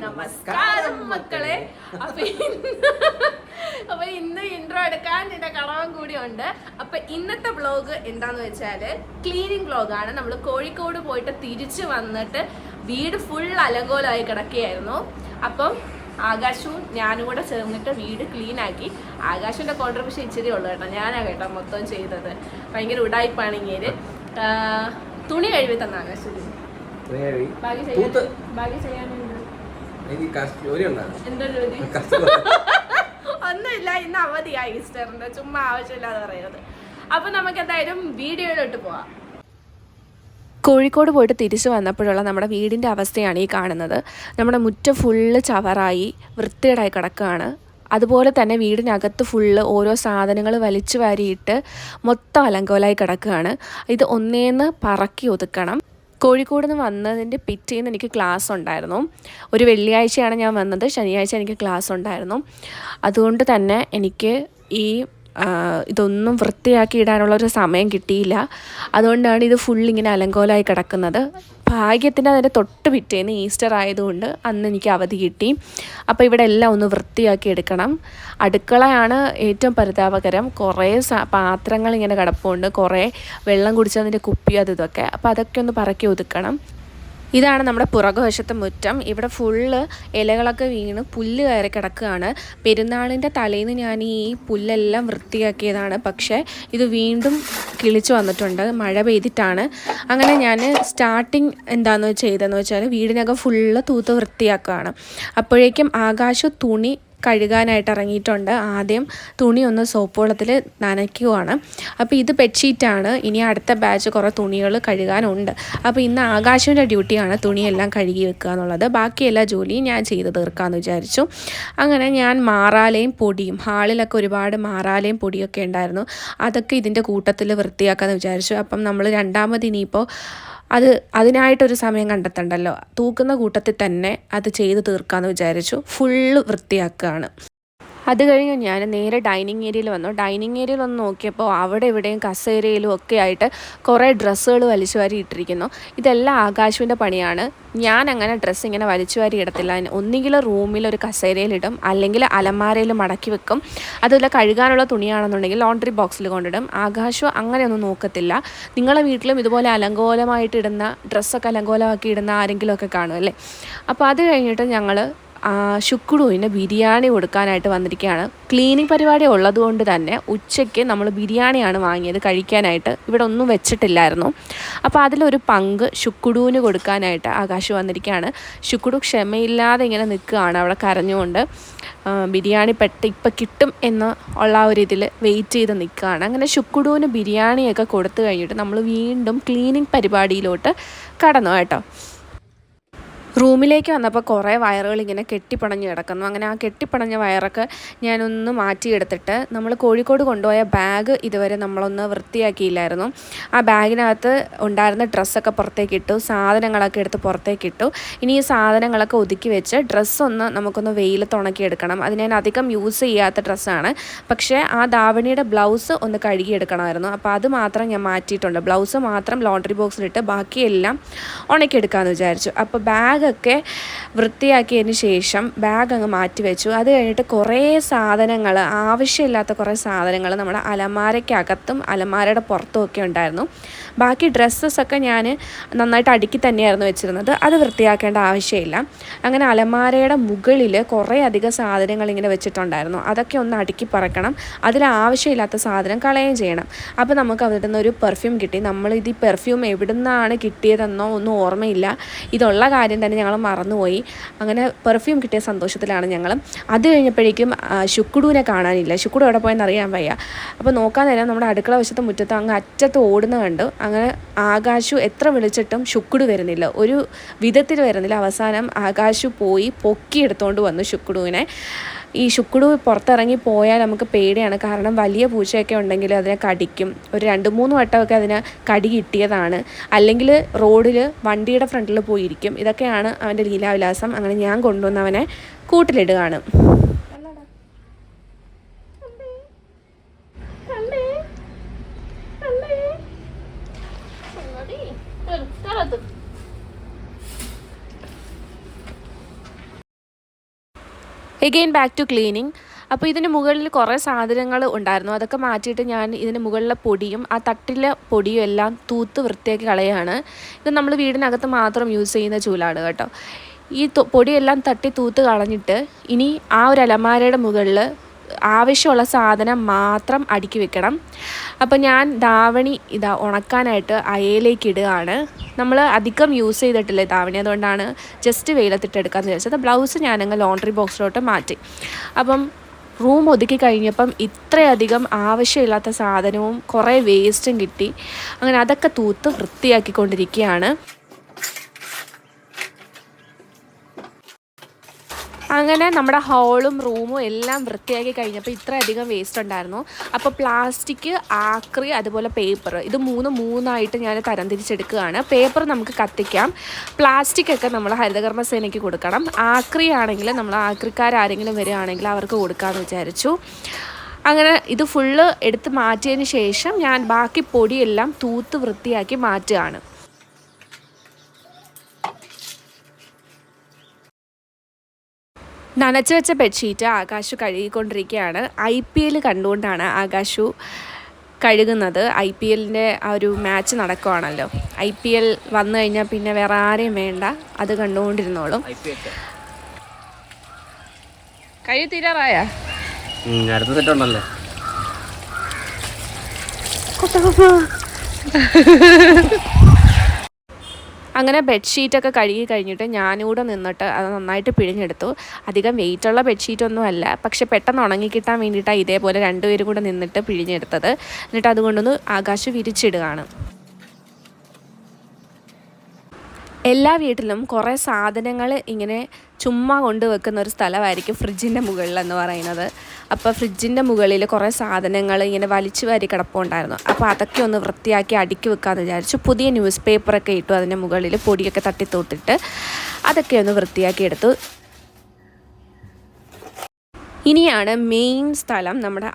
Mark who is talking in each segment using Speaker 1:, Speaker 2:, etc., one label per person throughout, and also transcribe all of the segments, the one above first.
Speaker 1: നമസ്കാരം മക്കളെ. അപ്പൊ ഇന്ന് ഇൻട്രോ എടുക്കാൻ എന്റെ കടവൻ കൂടി ഉണ്ട്. അപ്പൊ ഇന്നത്തെ വ്ലോഗ് എന്താന്ന് വെച്ചാല് ക്ലീനിങ് വ്ലോഗാണ്. നമ്മൾ കോഴിക്കോട് പോയിട്ട് തിരിച്ചു വന്നിട്ട് വീട് ഫുൾ അലങ്കോലമായി കിടക്കുകയായിരുന്നു. അപ്പം ആകാശവും ഞാനും കൂടെ ചേർന്നിട്ട് വീട് ക്ലീൻ ആക്കി. ആകാശിന്റെ കോൺട്രിബ്യൂഷൻ ഇച്ചിരി ഉള്ളു കേട്ടോ, ഞാനാ കേട്ടോ മൊത്തം ചെയ്തത്. ഭയങ്കര ഉടായിപ്പാണ് ഇങ്ങേര്. തുണി കഴുകി തന്ന ആകാശം ബാക്കി ചെയ്യാനുണ്ട്. എന്താ ജോലി? ഒന്നുമില്ല, ഇന്ന് അവധിയായി ഈസ്റ്ററിന്റെ, ചുമ്മാ ആവശ്യമില്ലാതെ പറയുന്നത്. അപ്പൊ നമുക്ക് എന്തായാലും വീഡിയോയിലോട്ട് പോവാം. കോഴിക്കോട് പോയിട്ട് തിരിച്ചു വന്നപ്പോഴുള്ള നമ്മുടെ വീടിൻ്റെ അവസ്ഥയാണ് ഈ കാണുന്നത്. നമ്മുടെ മുറ്റം ഫുള്ള് ചവറായി വൃത്തികേടായി കിടക്കുകയാണ്. അതുപോലെ തന്നെ വീടിനകത്ത് ഫുള്ള് ഓരോ സാധനങ്ങൾ വലിച്ചു വാരിയിട്ട് മൊത്തം അലങ്കോലായി കിടക്കുകയാണ്. ഇത് ഒന്നേന്ന് പറക്കി ഒതുക്കണം. കോഴിക്കോട് നിന്ന് വന്നതിൻ്റെ പിറ്റേന്ന് എനിക്ക് ക്ലാസ് ഉണ്ടായിരുന്നു. ഒരു വെള്ളിയാഴ്ചയാണ് ഞാൻ വന്നത്, ശനിയാഴ്ച എനിക്ക് ക്ലാസ് ഉണ്ടായിരുന്നു. അതുകൊണ്ട് തന്നെ എനിക്ക് ഇതൊന്നും വൃത്തിയാക്കി ഇടാനുള്ളൊരു സമയം കിട്ടിയില്ല. അതുകൊണ്ടാണ് ഇത് ഫുള്ളിങ്ങനെ അലങ്കോലമായി കിടക്കുന്നത്. ഭാഗ്യത്തിന് അതിൻ്റെ തൊട്ട് പിറ്റേന്ന് ഈസ്റ്റർ ആയതുകൊണ്ട് അന്ന് എനിക്ക് അവധി കിട്ടി. അപ്പോൾ ഇവിടെ എല്ലാം ഒന്ന് വൃത്തിയാക്കി എടുക്കണം. അടുക്കളയാണ് ഏറ്റവും പരിതാപകരം. കുറേ പാത്രങ്ങൾ ഇങ്ങനെ കിടപ്പുണ്ട്, കുറേ വെള്ളം കുടിച്ചതിൻ്റെ കുപ്പി ഇതൊക്കെ. അപ്പോൾ അതൊക്കെ ഒന്ന് പറക്കി ഒതുക്കണം. ഇതാണ് നമ്മുടെ പുറകുവശത്തെ മുറ്റം. ഇവിടെ ഫുള്ള് ഇലകളൊക്കെ വീണ് പുല്ല് കയറി കിടക്കുകയാണ്. പെരുന്നാളിൻ്റെ തലേന്ന് ഞാൻ ഈ പുല്ലെല്ലാം വൃത്തിയാക്കിയതാണ്. പക്ഷേ ഇത് വീണ്ടും കിളിച്ചു വന്നിട്ടുണ്ട്, മഴ പെയ്തിട്ടാണ്. അങ്ങനെ ഞാൻ സ്റ്റാർട്ടിങ് എന്താണെന്ന് ചെയ്തതെന്ന് വെച്ചാൽ വീടിനകം ഫുള്ള് തൂത്ത് വൃത്തിയാക്കുകയാണ്. അപ്പോഴേക്കും ആകാശ തുണി കഴുകാനായിട്ട് ഇറങ്ങിയിട്ടുണ്ട്. ആദ്യം തുണി ഒന്ന് സോപ്പ് വെള്ളത്തിൽ നനയ്ക്കുവാണ്. അപ്പോൾ ഇത് ബെഡ്ഷീറ്റാണ്. ഇനി അടുത്ത ബാച്ച് കുറേ തുണികൾ കഴുകാനുണ്ട്. അപ്പോൾ ഇന്ന് ആകാശിൻ്റെ ഡ്യൂട്ടിയാണ് തുണിയെല്ലാം കഴുകി വെക്കുക എന്നുള്ളത്. ബാക്കി എല്ലാ ജോലിയും ഞാൻ ചെയ്ത് തീർക്കാമെന്ന് വിചാരിച്ചു. അങ്ങനെ ഞാൻ മാറാലയും പൊടിയും, ഹാളിലൊക്കെ ഒരുപാട് മാറാലയും പൊടിയൊക്കെ ഉണ്ടായിരുന്നു, അതൊക്കെ ഇതിൻ്റെ കൂട്ടത്തിൽ വൃത്തിയാക്കാമെന്ന് വിചാരിച്ചു. അപ്പം നമ്മൾ രണ്ടാമത് ഇനിയിപ്പോൾ അതിനായിട്ടൊരു സമയം കണ്ടെത്തണ്ടല്ലോ, തൂക്കുന്ന കൂട്ടത്തിൽ തന്നെ അത് ചെയ്ത് തീർക്കാമെന്ന് വിചാരിച്ചു. ഫുള്ള് വൃത്തിയാക്കുകയാണ്. അത് കഴിഞ്ഞ് ഞാൻ നേരെ ഡൈനിങ് ഏരിയയിൽ വന്നു. ഡൈനിങ് ഏരിയയിൽ ഒന്ന് നോക്കിയപ്പോൾ അവിടെ ഇവിടെയും കസേരയിലും ഒക്കെ ആയിട്ട് കുറേ ഡ്രസ്സുകൾ വലിച്ചു വാരി ഇട്ടിരിക്കുന്നു. ഇതെല്ലാം ആകാശിൻ്റെ പണിയാണ്. ഞാൻ അങ്ങനെ ഡ്രസ്സ് ഇങ്ങനെ വലിച്ചു വാരി ഇടത്തില്ല. ഒന്നുകിൽ റൂമിൽ ഒരു കസേരയിലിടും, അല്ലെങ്കിൽ അലമാരയിൽ മടക്കി വെക്കും. അതുപോലെ കഴുകാനുള്ള തുണിയാണെന്നുണ്ടെങ്കിൽ ലോണ്ടറി ബോക്സിൽ കൊണ്ടിടും. ആകാശം അങ്ങനെയൊന്നും നോക്കത്തില്ല. നിങ്ങളെ വീട്ടിലും ഇതുപോലെ അലങ്കോലമായിട്ട് ഇടുന്ന ഡ്രസ്സൊക്കെ അലങ്കോലമാക്കി ഇടുന്ന ആരെങ്കിലുമൊക്കെ കാണും അല്ലേ. അപ്പോൾ അത് കഴിഞ്ഞിട്ട് ഞങ്ങൾ ശുക്രുവിന് ബിരിയാണി കൊടുക്കാനായിട്ട് വന്നിരിക്കുകയാണ്. ക്ലീനിങ് പരിപാടി ഉള്ളതുകൊണ്ട് തന്നെ ഉച്ചയ്ക്ക് നമ്മൾ ബിരിയാണിയാണ് വാങ്ങിയത് കഴിക്കാനായിട്ട്. ഇവിടെ ഒന്നും വെച്ചിട്ടില്ലായിരുന്നു. അപ്പോൾ അതിലൊരു പങ്ക് ശുക്രുവിന് കൊടുക്കാനായിട്ട് ആകാശ് വന്നിരിക്കുകയാണ്. ശുക്രു ക്ഷമയില്ലാതെ ഇങ്ങനെ നിൽക്കുകയാണ് അവിടെ കരഞ്ഞുകൊണ്ട്. ബിരിയാണി ഇപ്പം കിട്ടും എന്ന് ഉള്ള ഒരു ഇതിൽ വെയിറ്റ് ചെയ്ത് നിൽക്കുകയാണ്. അങ്ങനെ ശുക്രുവിന് ബിരിയാണിയൊക്കെ കൊടുത്തു കഴിഞ്ഞിട്ട് നമ്മൾ വീണ്ടും ക്ലീനിങ് പരിപാടിയിലോട്ട് കടന്നു കേട്ടോ. റൂമിലേക്ക് വന്നപ്പോൾ കുറേ വയറുകൾ ഇങ്ങനെ കെട്ടിപ്പണഞ്ഞ് കിടക്കുന്നു. അങ്ങനെ ആ കെട്ടിപ്പണഞ്ഞ വയറൊക്കെ ഞാനൊന്ന് മാറ്റിയെടുത്തിട്ട്, നമ്മൾ കോഴിക്കോട് കൊണ്ടുപോയ ബാഗ് ഇതുവരെ നമ്മളൊന്ന് വൃത്തിയാക്കിയില്ലായിരുന്നു. ആ ബാഗിനകത്ത് ഉണ്ടായിരുന്ന ഡ്രസ്സൊക്കെ പുറത്തേക്ക് ഇട്ടു, സാധനങ്ങളൊക്കെ എടുത്ത് പുറത്തേക്ക് ഇട്ടു. ഇനി ഈ സാധനങ്ങളൊക്കെ ഒതുക്കി വെച്ച് ഡ്രസ്സൊന്ന് നമുക്കൊന്ന് വെയിലത്ത് ഉണക്കിയെടുക്കണം. അത് ഞാൻ അധികം യൂസ് ചെയ്യാത്ത ഡ്രസ്സാണ്, പക്ഷേ ആ ധാവണിയുടെ ബ്ലൗസ് ഒന്ന് കഴുകിയെടുക്കണമായിരുന്നു. അപ്പോൾ അത് മാത്രം ഞാൻ മാറ്റിയിട്ടുണ്ട്. ബ്ലൗസ് മാത്രം ലോണ്ടറി ബോക്സിലിട്ട് ബാക്കിയെല്ലാം ഉണക്കിയെടുക്കാമെന്ന് വിചാരിച്ചു. അപ്പോൾ ബാഗൊക്കെ വൃത്തിയാക്കിയതിന് ശേഷം ബാഗ് അങ്ങ് മാറ്റി വെച്ചു. അത് കഴിഞ്ഞിട്ട് കുറേ സാധനങ്ങൾ, ആവശ്യമില്ലാത്ത കുറേ സാധനങ്ങൾ നമ്മുടെ അലമാരയ്ക്കകത്തും അലമാരയുടെ പുറത്തും ഒക്കെ ഉണ്ടായിരുന്നു. ബാക്കി ഡ്രസ്സസൊക്കെ ഞാൻ നന്നായിട്ട് അടുക്കി തന്നെയായിരുന്നു വെച്ചിരുന്നത്. അത് വൃത്തിയാക്കേണ്ട ആവശ്യമില്ല. അങ്ങനെ അലമാരയുടെ മുകളിൽ കുറേ അധികം സാധനങ്ങൾ ഇങ്ങനെ വെച്ചിട്ടുണ്ടായിരുന്നു. അതൊക്കെ ഒന്ന് അടുക്കി പറക്കണം. അതിൽ ആവശ്യമില്ലാത്ത സാധനം കളയുകയും ചെയ്യണം. അപ്പോൾ നമുക്ക് അവിടെ നിന്നൊരു പെർഫ്യൂം കിട്ടി. നമ്മളിത് ഈ പെർഫ്യൂം എവിടെ നിന്നാണ് കിട്ടിയതെന്നോ ഒന്നും ഓർമ്മയില്ല. ഇതുള്ള കാര്യം തന്നെ ഞങ്ങൾ മറന്നുപോയി. അങ്ങനെ പെർഫ്യൂം കിട്ടിയ സന്തോഷത്തിലാണ് ഞങ്ങൾ. അത് കഴിഞ്ഞപ്പോഴേക്കും ശുക്രുവിനെ കാണാനില്ല. ശുക്രു എവിടെ പോയെന്ന് അറിയാൻ വയ്യ. അപ്പോൾ നോക്കാൻ നേരം നമ്മുടെ അടുക്കള വശത്തെ മുറ്റത്ത് അങ്ങ് അറ്റത്ത് ഓടുന്ന കണ്ടു. അങ്ങനെ ആകാശു എത്ര വിളിച്ചിട്ടും ശുക്രു വരുന്നില്ല, ഒരു വിധത്തിൽ വരുന്നില്ല. അവസാനം ആകാശു പോയി പൊക്കിയെടുത്തുകൊണ്ട് വന്നു ശുക്രുവിനെ. ഈ ശുക്രു പുറത്തിറങ്ങി പോയാൽ നമുക്ക് പേടിയാണ്. കാരണം വലിയ പൂച്ചയൊക്കെ ഉണ്ടെങ്കിൽ അതിനെ കടിക്കും. ഒരു 2-3 വട്ടമൊക്കെ അതിനെ കടി കിട്ടിയതാണ്. അല്ലെങ്കിൽ റോഡിൽ വണ്ടിയുടെ ഫ്രണ്ടിൽ പോയിരിക്കും. ഇതൊക്കെയാണ് അവൻ്റെ ലീലാവിലാസം. അങ്ങനെ ഞാൻ കൊണ്ടുവന്നവനെ കൂട്ടിലിടുകയാണ്. Again back to cleaning. അപ്പോൾ ഇതിന് മുകളിൽ കുറേ സാധനങ്ങൾ ഉണ്ടായിരുന്നു. അതൊക്കെ മാറ്റിയിട്ട് ഞാൻ ഇതിന് മുകളിലെ പൊടിയും ആ തട്ടിലെ പൊടിയും എല്ലാം തൂത്ത് വൃത്തിയാക്കി കളയാണ്. ഇത് നമ്മൾ വീടിനകത്ത് മാത്രം യൂസ് ചെയ്യുന്ന ചൂലാണ് കേട്ടോ. ഈ പൊടിയെല്ലാം തട്ടി തൂത്ത് കളഞ്ഞിട്ട് ഇനി ആ ഒരു അലമാരയുടെ മുകളിൽ ആവശ്യമുള്ള സാധനം മാത്രം അടുക്കി വെക്കണം. അപ്പോൾ ഞാൻ ധാവണി ഉണക്കാനായിട്ട് അയയിലേക്ക് ഇടുകയാണ്. നമ്മൾ അധികം യൂസ് ചെയ്തിട്ടില്ലേ ധാവണി, അതുകൊണ്ടാണ് ജസ്റ്റ് വെയിലത്തിട്ടെടുക്കാമെന്ന് വിചാരിച്ചത്. ബ്ലൗസ് ഞാനങ്ങ് ലോണ്ടറി ബോക്സിലോട്ട് മാറ്റി. അപ്പം റൂം ഒതുക്കി കഴിഞ്ഞപ്പം ഇത്രയധികം ആവശ്യമില്ലാത്ത സാധനവും കുറേ വേസ്റ്റും കിട്ടി. അങ്ങനെ അതൊക്കെ തൂത്ത് വൃത്തിയാക്കിക്കൊണ്ടിരിക്കുകയാണ്. അങ്ങനെ നമ്മുടെ ഹോളും റൂമും എല്ലാം വൃത്തിയാക്കി കഴിഞ്ഞപ്പോൾ ഇത്രയധികം വേസ്റ്റ് ഉണ്ടായിരുന്നു. അപ്പോൾ പ്ലാസ്റ്റിക്, ആക്രി, അതുപോലെ പേപ്പർ, ഇത് മൂന്നായിട്ട് ഞാൻ തരംതിരിച്ചെടുക്കുകയാണ്. പേപ്പർ നമുക്ക് കത്തിക്കാം, പ്ലാസ്റ്റിക് ഒക്കെ നമ്മൾ ഹരിതകർമ്മസേനയ്ക്ക് കൊടുക്കണം. ആക്രി ആണെങ്കിൽ നമ്മൾ ആക്രിക്കാരെങ്കിലും വരികയാണെങ്കിൽ അവർക്ക് കൊടുക്കാമെന്ന് വിചാരിച്ചു. അങ്ങനെ ഇത് ഫുള്ള് എടുത്ത് മാറ്റിയതിന് ശേഷം ഞാൻ ബാക്കി പൊടിയെല്ലാം തൂത്ത് വൃത്തിയാക്കി മാറ്റുകയാണ്. നനച്ച് വെച്ച ബെഡ്ഷീറ്റ് ആകാശു കഴുകിക്കൊണ്ടിരിക്കുകയാണ്. IPL കണ്ടുകൊണ്ടാണ് ആകാശു കഴുകുന്നത്. IPLൻ്റെ ആ ഒരു മാച്ച് നടക്കുവാണല്ലോ. IPL വന്നു കഴിഞ്ഞാൽ പിന്നെ വേറെ ആരെയും വേണ്ട, അത് കണ്ടുകൊണ്ടിരുന്നോളും. കഴുകി തീരാറായ അങ്ങനെ ബെഡ്ഷീറ്റൊക്കെ കഴുകി കഴിഞ്ഞിട്ട് ഞാനിവിടെ നിന്നിട്ട് അത് നന്നായിട്ട് പിഴിഞ്ഞെടുത്തു. അധികം വെയിറ്റുള്ള ബെഡ്ഷീറ്റൊന്നും അല്ല, പക്ഷെ പെട്ടെന്ന് ഉണങ്ങിക്കിട്ടാൻ വേണ്ടിയിട്ടാണ് ഇതേപോലെ 2 പേരും കൂടെ നിന്നിട്ട് പിഴിഞ്ഞെടുത്തത്. എന്നിട്ട് അതുകൊണ്ടൊന്ന് ആകാശം വിരിച്ചിടുകയാണ്. എല്ലാ വീട്ടിലും കുറേ സാധനങ്ങൾ ഇങ്ങനെ ചുമ്മാ കൊണ്ട് വെക്കുന്ന ഒരു സ്ഥലമായിരിക്കും ഫ്രിഡ്ജിൻ്റെ മുകളിലെന്ന് പറയുന്നത്. അപ്പോൾ ഫ്രിഡ്ജിൻ്റെ മുകളിൽ കുറേ സാധനങ്ങൾ ഇങ്ങനെ വലിച്ചു വാരി കിടപ്പുണ്ടായിരുന്നു. അപ്പോൾ അതൊക്കെ ഒന്ന് വൃത്തിയാക്കി അടുക്കി വെക്കാമെന്ന് വിചാരിച്ചു. പുതിയ ന്യൂസ് പേപ്പറൊക്കെ ഇട്ടു അതിൻ്റെ മുകളിൽ, പൊടിയൊക്കെ തട്ടിത്തോട്ടിട്ട് അതൊക്കെ ഒന്ന് വൃത്തിയാക്കി എടുത്തു. ഇനിയാണ് മെയിൻ സ്ഥലം, നമ്മുടെ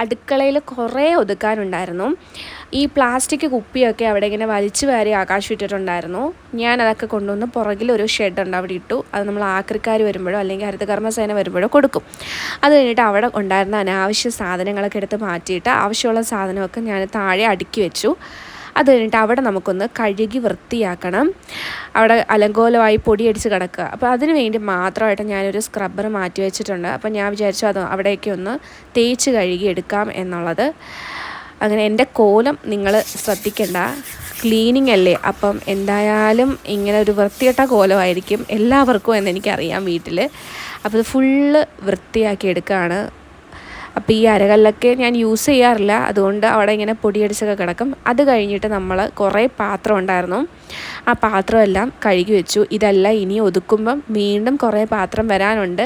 Speaker 1: അടുക്കളയിൽ കുറേ ഒതുക്കാനുണ്ടായിരുന്നു. ഈ പ്ലാസ്റ്റിക് കുപ്പിയൊക്കെ അവിടെ ഇങ്ങനെ വലിച്ചു വാരി ആകാശം ഇട്ടിട്ടുണ്ടായിരുന്നു. ഞാനതൊക്കെ കൊണ്ടുവന്ന് പുറകിൽ ഒരു ഷെഡുണ്ട്, അവിടെ ഇട്ടു. അത് നമ്മൾ ആക്രിക്കാർ വരുമ്പോഴോ അല്ലെങ്കിൽ ഹരിതകർമ്മസേന വരുമ്പോഴോ കൊടുക്കും. അത് കഴിഞ്ഞിട്ട് അവിടെ ഉണ്ടായിരുന്ന അനാവശ്യ സാധനങ്ങളൊക്കെ എടുത്ത് മാറ്റിയിട്ട് ആവശ്യമുള്ള സാധനമൊക്കെ ഞാൻ താഴെ അടുക്കി വെച്ചു. അത് കഴിഞ്ഞിട്ട് അവിടെ നമുക്കൊന്ന് കഴുകി വൃത്തിയാക്കണം. അവിടെ അലങ്കോലമായി പൊടിയടിച്ച് കിടക്കുക. അപ്പോൾ അതിന് വേണ്ടി മാത്രമായിട്ട് ഞാനൊരു സ്ക്രബ്ബർ മാറ്റി വെച്ചിട്ടുണ്ട്. അപ്പോൾ ഞാൻ വിചാരിച്ചു അത് അവിടേക്ക് ഒന്ന് തേച്ച് കഴുകി എടുക്കാം എന്നുള്ളത്. അങ്ങനെ എൻ്റെ കോലം നിങ്ങൾ ശ്രദ്ധിക്കണ്ട, ക്ലീനിങ് അല്ലേ, അപ്പം എന്തായാലും ഇങ്ങനെ ഒരു വൃത്തികെട്ട കോലമായിരിക്കും എല്ലാവർക്കും എന്നെനിക്കറിയാം വീട്ടിൽ. അപ്പോൾ ഇത് ഫുള്ള് വൃത്തിയാക്കി എടുക്കുകയാണ്. അപ്പോൾ ഈ അരകല്ലൊക്കെ ഞാൻ യൂസ് ചെയ്യാറില്ല, അതുകൊണ്ട് അവിടെ ഇങ്ങനെ പൊടിയടിച്ചൊക്കെ കിടക്കും. അത് കഴിഞ്ഞിട്ട് നമ്മൾ കുറേ പാത്രം ഉണ്ടായിരുന്നു, ആ പാത്രമെല്ലാം കഴുകി വെച്ചു. ഇതെല്ലാം ഇനി ഒതുക്കുമ്പം വീണ്ടും കുറേ പാത്രം വരാനുണ്ട്.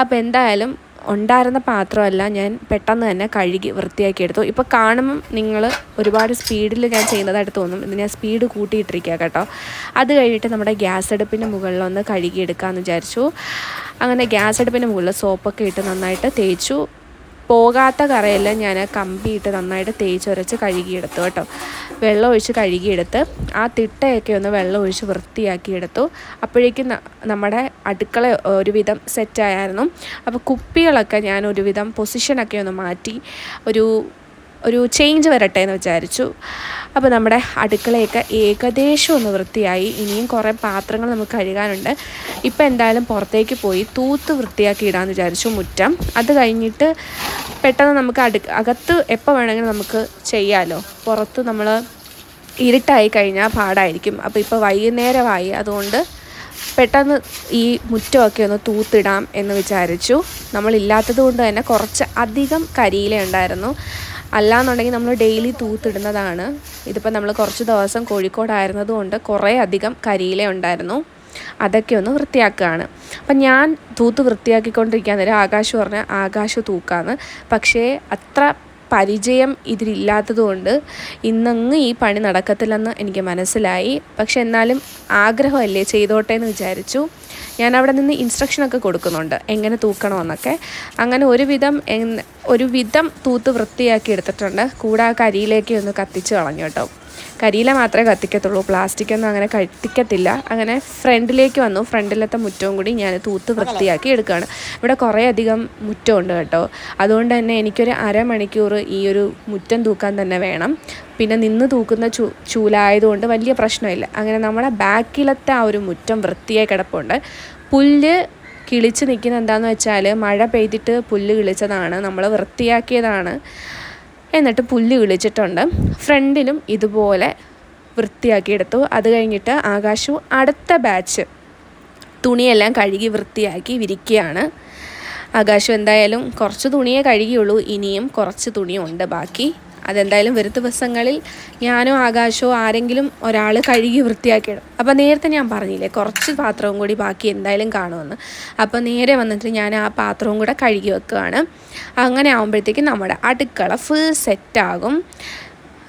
Speaker 1: അപ്പോൾ എന്തായാലും ഉണ്ടായിരുന്ന പാത്രമെല്ലാം ഞാൻ പെട്ടെന്ന് തന്നെ കഴുകി വൃത്തിയാക്കി എടുത്തു. ഇപ്പോൾ കാണുമ്പം നിങ്ങൾ ഒരുപാട് സ്പീഡിൽ ഞാൻ ചെയ്യുന്നതായിട്ട് തോന്നും. ഇത് ഞാൻ സ്പീഡ് കൂട്ടിയിട്ടിരിക്കുക കേട്ടോ. അത് കഴിഞ്ഞിട്ട് നമ്മുടെ ഗ്യാസ് അടുപ്പിൻ്റെ മുകളിലൊന്ന് കഴുകിയെടുക്കാമെന്ന് വിചാരിച്ചു. അങ്ങനെ ഗ്യാസ് അടുപ്പിൻ്റെ മുകളിൽ സോപ്പൊക്കെ ഇട്ട് നന്നായിട്ട് തേച്ചു. പോകാത്ത കറയെല്ലാം ഞാൻ കമ്പിയിട്ട് നന്നായിട്ട് തേച്ചൊരച്ച് കഴുകിയെടുത്തു കേട്ടോ. വെള്ളം ഒഴിച്ച് കഴുകിയെടുത്ത് ആ തിട്ടയൊക്കെ ഒന്ന് വെള്ളം ഒഴിച്ച് വൃത്തിയാക്കിയെടുത്തു. അപ്പോഴേക്കും നമ്മുടെ അടുക്കള ഒരുവിധം സെറ്റായിരുന്നു. അപ്പോൾ കുപ്പികളൊക്കെ ഞാൻ ഒരുവിധം പൊസിഷനൊക്കെ ഒന്ന് മാറ്റി ഒരു ചേഞ്ച് വരട്ടെ എന്ന് വിചാരിച്ചു. അപ്പോൾ നമ്മുടെ അടുക്കളയൊക്കെ ഏകദേശം ഒന്ന് വൃത്തിയായി. ഇനിയും കുറേ പാത്രങ്ങൾ നമുക്ക് കഴുകാനുണ്ട്. ഇപ്പോൾ എന്തായാലും പുറത്തേക്ക് പോയി തൂത്ത് വൃത്തിയാക്കി ഇടാമെന്ന് വിചാരിച്ചു മുറ്റം. അത് കഴിഞ്ഞിട്ട് പെട്ടെന്ന് നമുക്ക് അകത്ത് എപ്പോൾ വേണമെങ്കിലും നമുക്ക് ചെയ്യാമല്ലോ. പുറത്ത് നമ്മൾ ഇരുട്ടായി കഴിഞ്ഞാൽ പാടായിരിക്കും. അപ്പോൾ ഇപ്പോൾ വൈകുന്നേരമായി, അതുകൊണ്ട് പെട്ടെന്ന് ഈ മുറ്റമൊക്കെ ഒന്ന് തൂത്തിടാം എന്ന് വിചാരിച്ചു. നമ്മളില്ലാത്തത് കൊണ്ട് തന്നെ കുറച്ച് അധികം കരിയില ഉണ്ടായിരുന്നു. അല്ലാന്നുണ്ടെങ്കിൽ നമ്മൾ ഡെയിലി തൂത്തിടുന്നതാണ്. ഇതിപ്പോൾ നമ്മൾ കുറച്ച് ദിവസം കോഴിക്കോടായിരുന്നത് കൊണ്ട് കുറേ അധികം കരിയില ഉണ്ടായിരുന്നു. അതൊക്കെ ഒന്ന് വൃത്തിയാക്കുകയാണ്. അപ്പം ഞാൻ തൂത്ത് വൃത്തിയാക്കിക്കൊണ്ടിരിക്കാൻ നേരം ആകാശ് പറഞ്ഞ ആകാശ് തൂക്കാന്ന്. പക്ഷേ അത്ര പരിചയം ഇതിലില്ലാത്തത് കൊണ്ട് ഇന്നങ്ങ് ഈ പണി നടക്കത്തില്ലെന്ന് എനിക്ക് മനസ്സിലായി. പക്ഷെ എന്നാലും ആഗ്രഹമല്ലേ, ചെയ്തോട്ടെ എന്ന് വിചാരിച്ചു. ഞാൻ അവിടെ നിന്ന് ഇൻസ്ട്രക്ഷനൊക്കെ കൊടുക്കുന്നുണ്ട് എങ്ങനെ തൂക്കണമെന്നൊക്കെ. അങ്ങനെ ഒരു വിധം തൂത്ത് വൃത്തിയാക്കി എടുത്തിട്ടുണ്ട്. കൂടെ ആ കരിയിലേക്ക് ഒന്ന് കത്തിച്ച് കളഞ്ഞു കേട്ടോ. കരിയില മാത്രമേ കത്തിക്കത്തുള്ളൂ, പ്ലാസ്റ്റിക്കൊന്നും അങ്ങനെ കത്തിക്കത്തില്ല. അങ്ങനെ ഫ്രണ്ടിലേക്ക് വന്നു. ഫ്രണ്ടിലത്തെ മുറ്റവും കൂടി ഞാൻ തൂത്ത് വൃത്തിയാക്കി എടുക്കുകയാണ്. ഇവിടെ കുറേ അധികം മുറ്റമുണ്ട് കേട്ടോ. അതുകൊണ്ട് തന്നെ എനിക്കൊരു അരമണിക്കൂർ ഈ ഒരു മുറ്റം തൂക്കാൻ തന്നെ വേണം. പിന്നെ നിന്ന് തൂക്കുന്ന ചൂലായതുകൊണ്ട് വലിയ പ്രശ്നമില്ല. അങ്ങനെ നമ്മുടെ ബാക്കിലത്തെ ആ ഒരു മുറ്റം വൃത്തിയായി കിടപ്പുണ്ട്. പുല്ല് കിളിച്ച് നിൽക്കുന്നത് എന്താണെന്ന് വെച്ചാൽ മഴ പെയ്തിട്ട് പുല്ല് കിളിച്ചതാണ്, നമ്മൾ വൃത്തിയാക്കിയതാണ്. എന്നിട്ട് പുല്ല് കിളിച്ചിട്ടുണ്ട്. ഫ്രണ്ടിലും ഇതുപോലെ വൃത്തിയാക്കിയെടുത്തു. അത് കഴിഞ്ഞിട്ട് ആകാശു അടുത്ത ബാച്ച് തുണിയെല്ലാം കഴുകി വൃത്തിയാക്കി വിരിക്കുകയാണ്. ആകാശു എന്തായാലും കുറച്ച് തുണിയേ കഴുകിയുള്ളൂ, ഇനിയും കുറച്ച് തുണിയുണ്ട് ബാക്കി. അതെന്തായാലും വരും ദിവസങ്ങളിൽ ഞാനോ ആകാശോ ആരെങ്കിലും ഒരാൾ കഴുകി വൃത്തിയാക്കിയിടും. അപ്പോൾ നേരത്തെ ഞാൻ പറഞ്ഞില്ലേ കുറച്ച് പാത്രവും കൂടി ബാക്കി എന്തായാലും കാണുമെന്ന്. അപ്പോൾ നേരെ വന്നിട്ട് ഞാൻ ആ പാത്രവും കൂടെ കഴുകി വെക്കുകയാണ്. അങ്ങനെ ആകുമ്പോഴത്തേക്കും നമ്മുടെ അടുക്കള ഫുൾ സെറ്റാകും.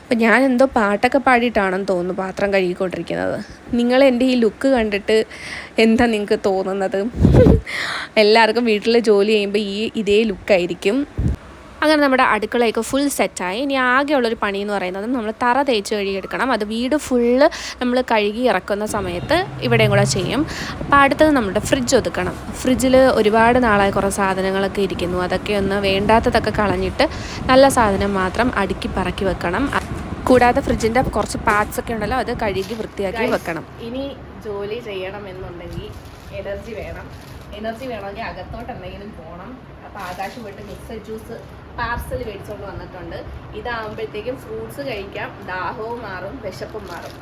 Speaker 1: അപ്പം ഞാൻ എന്തോ പാട്ടൊക്കെ പാടിയിട്ടാണെന്ന് തോന്നുന്നു പാത്രം കഴുകിക്കൊണ്ടിരിക്കുന്നത്. നിങ്ങൾ എൻ്റെ ഈ ലുക്ക് കണ്ടിട്ട് എന്താ നിങ്ങൾക്ക് തോന്നുന്നത്? എല്ലാവർക്കും വീട്ടിൽ ജോലി ചെയ്യുമ്പോൾ ഇതേ ലുക്കായിരിക്കും. അങ്ങനെ നമ്മുടെ അടുക്കളയൊക്കെ ഫുൾ സെറ്റായി. ഇനി ആകെയുള്ളൊരു പണി എന്ന് പറയുന്നത് നമ്മൾ തറ തേച്ച് കഴുകിയെടുക്കണം. അത് വീട് ഫുള്ള് നമ്മൾ കഴുകി ഇറക്കുന്ന സമയത്ത് ഇവിടെയും കൂടെ ചെയ്യും. അപ്പോൾ അടുത്തത് നമ്മുടെ ഫ്രിഡ്ജ് ഒതുക്കണം. ഫ്രിഡ്ജിൽ ഒരുപാട് നാളായി കുറേ സാധനങ്ങളൊക്കെ ഇരിക്കുന്നു. അതൊക്കെ ഒന്ന് വേണ്ടാത്തതൊക്കെ കളഞ്ഞിട്ട് നല്ല സാധനം മാത്രം അടുക്കി പറക്കി വെക്കണം. കൂടാതെ ഫ്രിഡ്ജിൻ്റെ കുറച്ച് പാർട്സൊക്കെ ഉണ്ടല്ലോ, അത് കഴുകി വൃത്തിയാക്കി വെക്കണം. ഇനി ജോലി ചെയ്യണമെന്നുണ്ടെങ്കിൽ എനർജി വേണമെങ്കിൽ അകത്തോട്ട് എന്തെങ്കിലും പോകണം. അപ്പോൾ ആകാശം പോയിട്ട് മിക്സഡ് ജ്യൂസ് പാർസൽ മേടിച്ചുകൊണ്ട് വന്നിട്ടുണ്ട്. ഇതാകുമ്പോഴത്തേക്കും ഫ്രൂട്ട്സ് കഴിക്കാം, ദാഹവും മാറും, വിശപ്പും മാറും.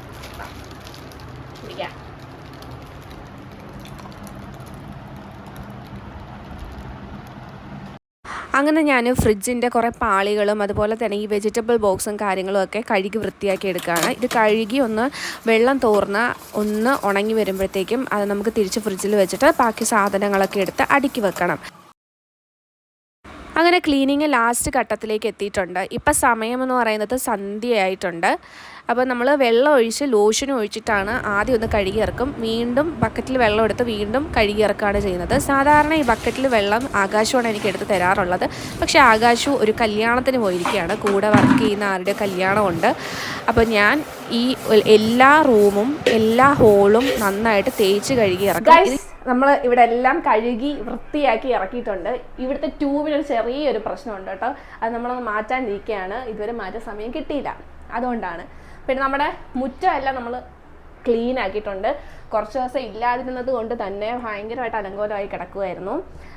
Speaker 1: കുടിക്കാം. അങ്ങനെ ഞാൻ ഫ്രിഡ്ജിൻ്റെ കുറേ പാളികളും അതുപോലെ തന്നെ ഈ വെജിറ്റബിൾ ബോക്സും കാര്യങ്ങളും ഒക്കെ കഴുകി വൃത്തിയാക്കി എടുക്കുകയാണ്. ഇത് കഴുകി ഒന്ന് വെള്ളം തോർന്ന് ഒന്ന് ഉണങ്ങി വരുമ്പോഴത്തേക്കും അത് നമുക്ക് തിരിച്ച് ഫ്രിഡ്ജിൽ വെച്ചിട്ട് ബാക്കി സാധനങ്ങളൊക്കെ എടുത്ത് അടുക്കി വെക്കണം. അങ്ങനെ ക്ലീനിങ് ലാസ്റ്റ് ഘട്ടത്തിലേക്ക് എത്തിയിട്ടുണ്ട്. ഇപ്പം സമയമെന്ന് പറയുന്നത് സന്ധ്യയായിട്ടുണ്ട്. അപ്പോൾ നമ്മൾ വെള്ളം ഒഴിച്ച് ലോഷനും ഒഴിച്ചിട്ടാണ് ആദ്യം ഒന്ന് കഴുകി ഇറക്കും. വീണ്ടും ബക്കറ്റിൽ വെള്ളം എടുത്ത് വീണ്ടും കഴുകി ഇറക്കുകയാണ് ചെയ്യുന്നത്. സാധാരണ ഈ ബക്കറ്റിൽ വെള്ളം ആകാശമാണ് എനിക്ക് എടുത്ത് തരാറുള്ളത്. പക്ഷേ ആകാശു ഒരു കല്യാണത്തിന് പോയിരിക്കുകയാണ്, കൂടെ വർക്ക് ചെയ്യുന്ന ആരുടെ കല്യാണമുണ്ട്. അപ്പോൾ ഞാൻ ഈ എല്ലാ റൂമും എല്ലാ ഹോളും നന്നായിട്ട് തേച്ച് കഴുകി ഇറക്കാം. നമ്മൾ ഇവിടെ എല്ലാം കഴുകി വൃത്തിയാക്കി ഇറക്കിയിട്ടുണ്ട്. ഇവിടുത്തെ ട്യൂബിനൊരു ചെറിയൊരു പ്രശ്നമുണ്ട് കേട്ടോ. അത് നമ്മളൊന്ന് മാറ്റാനിരിക്കുകയാണ്. ഇതുവരെ മാറ്റാൻ സമയം കിട്ടിയില്ല, അതുകൊണ്ടാണ്. പിന്നെ നമ്മുടെ മുറ്റമെല്ലാം നമ്മൾ ക്ലീൻ ആക്കിയിട്ടുണ്ട്. കുറച്ച് ദിവസം ഇല്ലാതിരുന്നത് കൊണ്ട് തന്നെ ഭയങ്കരമായിട്ട് അലങ്കോലമായി കിടക്കുമായിരുന്നു.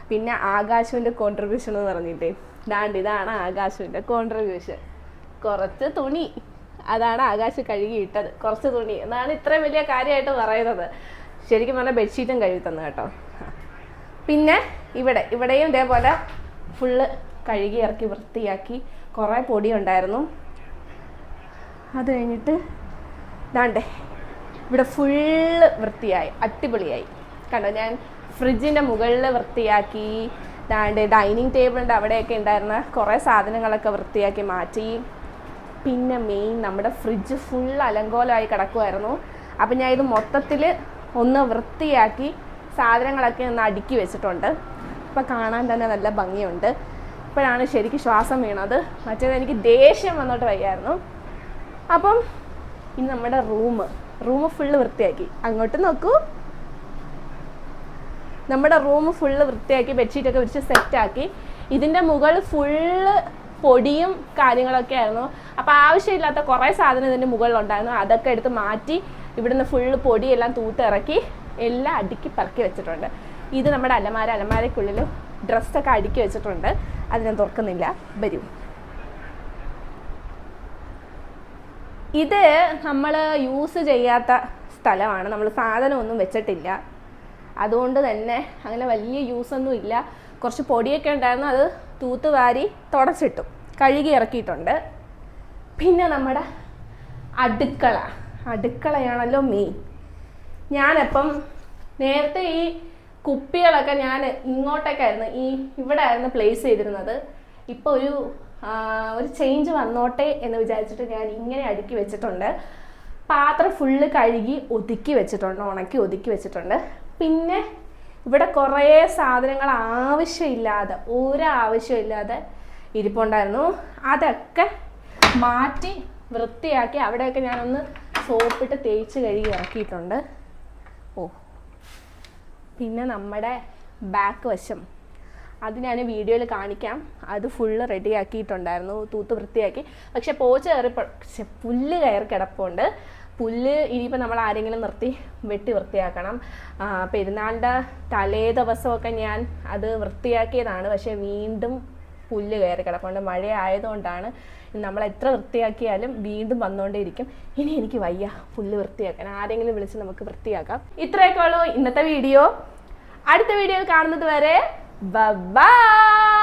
Speaker 1: പിന്നെ ആകാശുവിൻ്റെ കോൺട്രിബ്യൂഷൻ എന്ന് പറഞ്ഞിട്ടേ ഇതാണ് ആകാശുവിൻ്റെ കോൺട്രിബ്യൂഷൻ. കുറച്ച് തുണി, അതാണ് ആകാശ് കഴുകിയിട്ടത്. കുറച്ച് തുണി എന്നാണ് ഇത്രയും വലിയ കാര്യമായിട്ട് പറയുന്നത്. ശരിക്കും പറഞ്ഞാൽ ബെഡ്ഷീറ്റും കഴുകി തന്നു കേട്ടോ. പിന്നെ ഇവിടെയും ഇതേപോലെ ഫുള്ള് കഴുകി ഇറക്കി വൃത്തിയാക്കി. കുറേ പൊടി ഉണ്ടായിരുന്നു. അത് കഴിഞ്ഞിട്ട് ദാണ്ടേ ഇവിടെ ഫുള്ള് വൃത്തിയായി, അടിപൊളിയായി. കണ്ടോ, ഞാൻ ഫ്രിഡ്ജിൻ്റെ മുകളിൽ വൃത്തിയാക്കി. ദാണ്ട് ഡൈനിങ് ടേബിളിൻ്റെ അവിടെയൊക്കെ ഉണ്ടായിരുന്ന കുറേ സാധനങ്ങളൊക്കെ വൃത്തിയാക്കി മാറ്റി. പിന്നെ മെയിൻ നമ്മുടെ ഫ്രിഡ്ജ് ഫുൾ അലങ്കോലമായി കിടക്കുമായിരുന്നു. അപ്പം ഞാൻ ഇത് മൊത്തത്തിൽ ഒന്ന് വൃത്തിയാക്കി സാധനങ്ങളൊക്കെ ഒന്ന് അടുക്കി വെച്ചിട്ടുണ്ട്. അപ്പോൾ കാണാൻ തന്നെ നല്ല ഭംഗിയുണ്ട്. ഇപ്പോഴാണ് ശരിക്കും ശ്വാസം വീണത്. മറ്റേത് എനിക്ക് ദേഷ്യം വന്നിട്ട് വയ്യായിരുന്നു. അപ്പം ഇനി നമ്മുടെ റൂം ഫുള്ള് വൃത്തിയാക്കി. അങ്ങോട്ട് നോക്കൂ, നമ്മുടെ റൂം ഫുള്ള് വൃത്തിയാക്കി ബെഡ്ഷീറ്റൊക്കെ വിരിച്ച് സെറ്റാക്കി. ഇതിൻ്റെ മുകളിൽ ഫുള്ള് പൊടിയും കാര്യങ്ങളൊക്കെ ആയിരുന്നു. അപ്പോൾ ആവശ്യമില്ലാത്ത കുറേ സാധനം ഇതിൻ്റെ മുകളിലുണ്ടായിരുന്നു. അതൊക്കെ എടുത്ത് മാറ്റി ഇവിടുന്ന് ഫുള്ള് പൊടിയെല്ലാം തൂത്തിറക്കി എല്ലാം അടുക്കി പറക്കി വെച്ചിട്ടുണ്ട്. ഇത് നമ്മുടെ അലമാരയ്ക്കുള്ളിൽ ഡ്രസ്സൊക്കെ അടുക്കി വെച്ചിട്ടുണ്ട്. അത് ഞാൻ തുറക്കുന്നില്ല, വരും. ഇത് നമ്മൾ യൂസ് ചെയ്യാത്ത സ്ഥലമാണ്, നമ്മൾ സാധനമൊന്നും വെച്ചിട്ടില്ല. അതുകൊണ്ട് തന്നെ അങ്ങനെ വലിയ യൂസൊന്നും ഇല്ല. കുറച്ച് പൊടിയൊക്കെ ഉണ്ടായിരുന്നു, അത് തൂത്ത് വാരി തുടച്ചിട്ടു, കഴുകി ഇറക്കിയിട്ടുണ്ട്. പിന്നെ നമ്മുടെ അടുക്കളയാണല്ലോ മെയിൻ. ഞാനപ്പം നേരത്തെ ഈ കുപ്പികളൊക്കെ ഞാൻ ഇങ്ങോട്ടേക്കായിരുന്നു, ഇവിടെ ആയിരുന്നു പ്ലേസ് ചെയ്തിരുന്നത്. ഇപ്പോൾ ഒരു ചേഞ്ച് വന്നോട്ടെ എന്ന് വിചാരിച്ചിട്ട് ഞാൻ ഇങ്ങനെ അടുക്കി വെച്ചിട്ടുണ്ട്. പാത്രം ഫുള്ള് കഴുകി ഒതുക്കി വെച്ചിട്ടുണ്ട്, ഉണക്കി ഒതുക്കി വെച്ചിട്ടുണ്ട്. പിന്നെ ഇവിടെ കുറേ സാധനങ്ങൾ ഒരാവശ്യമില്ലാതെ ഇരിപ്പുണ്ടായിരുന്നു. അതൊക്കെ മാറ്റി വൃത്തിയാക്കി. അവിടെയൊക്കെ ഞാനൊന്ന് സോപ്പിട്ട് തേച്ച് കഴുകി ഇറക്കിയിട്ടുണ്ട്. പിന്നെ നമ്മുടെ ബാക്ക് വശം അത് ഞാൻ വീഡിയോയിൽ കാണിക്കാം. അത് ഫുള്ള് റെഡിയാക്കിയിട്ടുണ്ടായിരുന്നു, തൂത്ത് വൃത്തിയാക്കി. പക്ഷെ പുല്ല് കയറി കിടപ്പുണ്ട്. പുല്ല് ഇനിയിപ്പോൾ നമ്മൾ ആരെങ്കിലും നിർത്തി വെട്ടി വൃത്തിയാക്കണം. പെരുന്നാളിൻ്റെ തലേ ദിവസമൊക്കെ ഞാൻ അത് വൃത്തിയാക്കിയതാണ്. പക്ഷേ വീണ്ടും പുല്ല് കയറി കിടപ്പുണ്ട്. മഴ ആയതുകൊണ്ടാണ്. നമ്മൾ എത്ര വൃത്തിയാക്കിയാലും വീണ്ടും വന്നുകൊണ്ടേയിരിക്കും. ഇനി എനിക്ക് വയ്യ പുല്ല് വൃത്തിയാക്കാൻ. ആരെങ്കിലും വിളിച്ച് നമുക്ക് വൃത്തിയാക്കാം. ഇത്രയൊക്കെ ഉള്ളൂ ഇന്നത്തെ വീഡിയോ. അടുത്ത വീഡിയോയിൽ കാണുന്നത് വരെ ബൈ.